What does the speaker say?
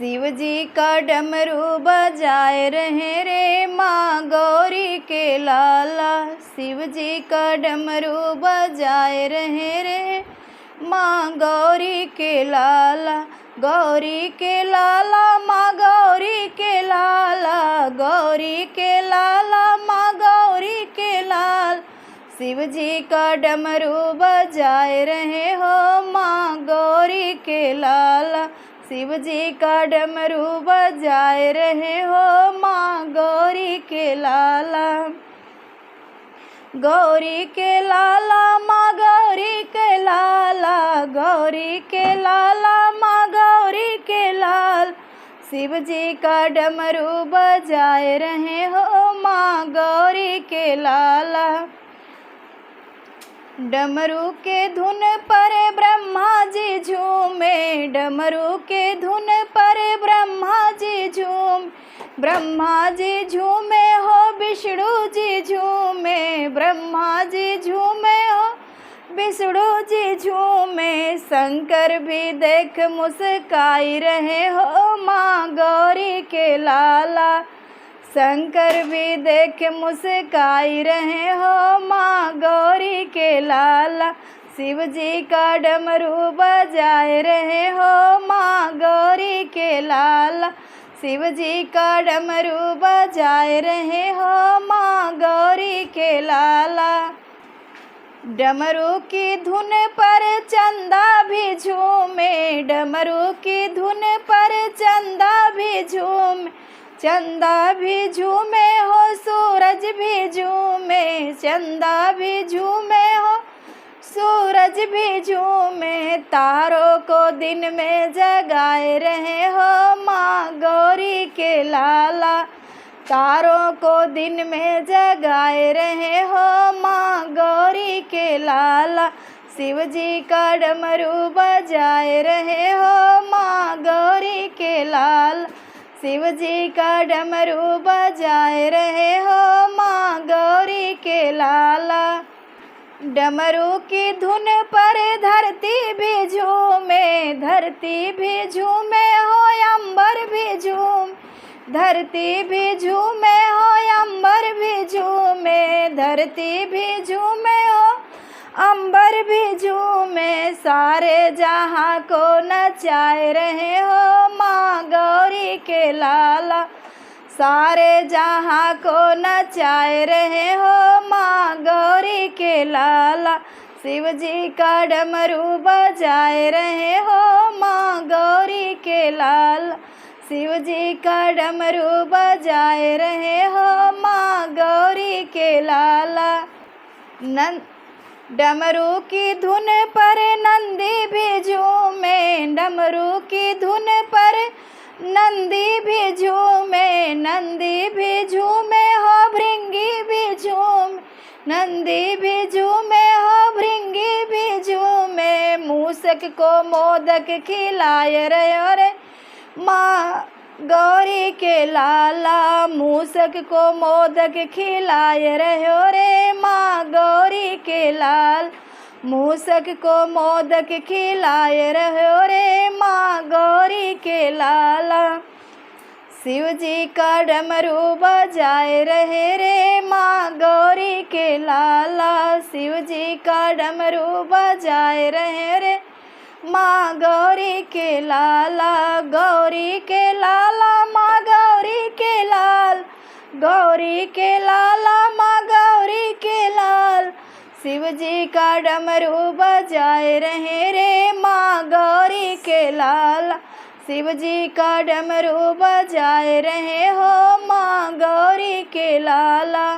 शिव जी का डमरू बजाए रहे रे माँ गौरी के लाला। शिव जी का डमरू बजाए रहे रे माँ गौरी के लाला। गौरी के लाला माँ गौरी के लाला, गौरी के लाला माँ गौरी के लाल। शिव जी का डमरू बजाए रहे हो माँ गौरी के लाला। शिव जी का डमरू बजाए रहे हो माँ गौरी के लाला। गौरी के लाला माँ गौरी के लाला, गौरी के लाला माँ गौरी के लाल। शिव जी का डमरू बजाए रहे हो माँ गौरी के लाला। डमरू के धुन पर ब्रह्मा जी झूमे, डमरू के धुन पर ब्रह्मा जी ब्रह्मा जी झूमे हो विष्णु जी झूमे, ब्रह्मा जी झूमे हो विष्णु जी झूमे। शंकर भी देख मुस्काई रहे हो माँ गौरी के लाला। शंकर भी देख मुस्काई रहे हो माँ गौरी के लाला। शिव जी का डमरू बजाए रहे हो माँ गौरी के लाला। शिव जी का डमरू बजाए रहे हो माँ गौरी के लाला। डमरू की धुन पर चंदा भी झूमे, डमरू की धुन पर चंदा भी झूमे। चंदा भी झूमे हो सूरज भी झूमे, चंदा भी झूमे हो सूरज भी झूमे। तारों को दिन में जगाए रहे हो माँ गौरी के लाला। तारों को दिन में जगाए रहे हो माँ गौरी के लाला। शिव जी का डमरू बजाए रहे हो माँ गौरी के लाल। शिव जी का डमरू बजाए रहे हो माँ गौरी के लाला। डमरू की धुन पर धरती भी झूमे, धरती भी झूमे हो अंबर भी झूम। धरती भी झूमे हो अंबर भी झूमे, धरती भी झूमे हो अंबर भी झूमे। सारे जहाँ को नचाए रहे हो माँ गौरी के लाला। सारे जहाँ को नचाए रहे हो माँ गौरी के लाला। शिव जी का डमरू बजाए रहे हो माँ गौरी के लाला। शिव जी का डमरू बजाए रहे हो माँ गौरी के लाला। डमरू की धुन पर नंदी भी झूमे, डमरू की धुन पर नंदी भी झूमे। नंदी भी झूमे हो भृंगी भी झूम, नंदी भी झूमे हो भृंगी भी झूमे। मूषक को मोदक खिलाए रहे रे माँ गौरी के लाला। मूषक को मोदक खिलाए रहे रे माँ गौरी के लाल। मूषक को मोदक खिलाए रहे रे माँ गौरी के लाला। शिव जी का डमरू बजाए रहे रे माँ गौरी के लाला। शिव जी का डमरू बजाए रहे रे माँ गौरी के लाला। गौरी के लाला माँ गौरी के लाल, गौरी के लाला माँ गौरी के लाल। शिव जी का डमरू बजाए रहे रे माँ गौरी के लाला। शिव जी का डमरू बजाए रहे हो माँ गौरी के लाला।